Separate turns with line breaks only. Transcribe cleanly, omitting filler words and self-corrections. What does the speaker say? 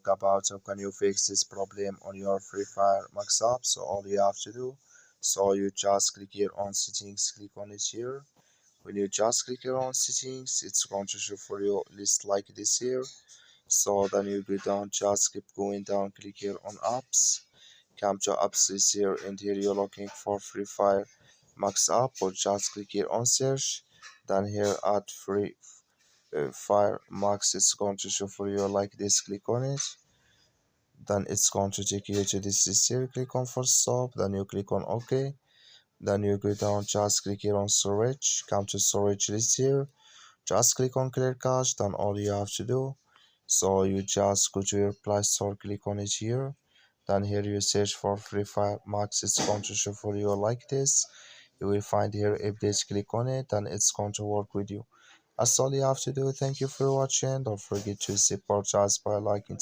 about how can you fix this problem on your Free Fire Max app. So all you have to do, so you just click here on settings, click on it here. When you just click here on settings, it's going to show for you list like this here. So then you go down, just keep going down, click here on apps, come to apps list here, and here you're looking for Free Fire Max app, or just click here on search. Then here at Free Fire Max, it's going to show for you like this, click on it. Then it's going to take you to this list here, click on first stop, then you click on OK. Then you go down, just click here on storage, come to storage list here, just click on clear cache. Then all you have to do, so you just go to your Play Store, click on it here. Then here you search for Free Fire Max, it's going to show for you like this. You will find here update, click on it, and it's going to work with you. That's all you have to do. Thank you for watching. Don't forget to support us by liking.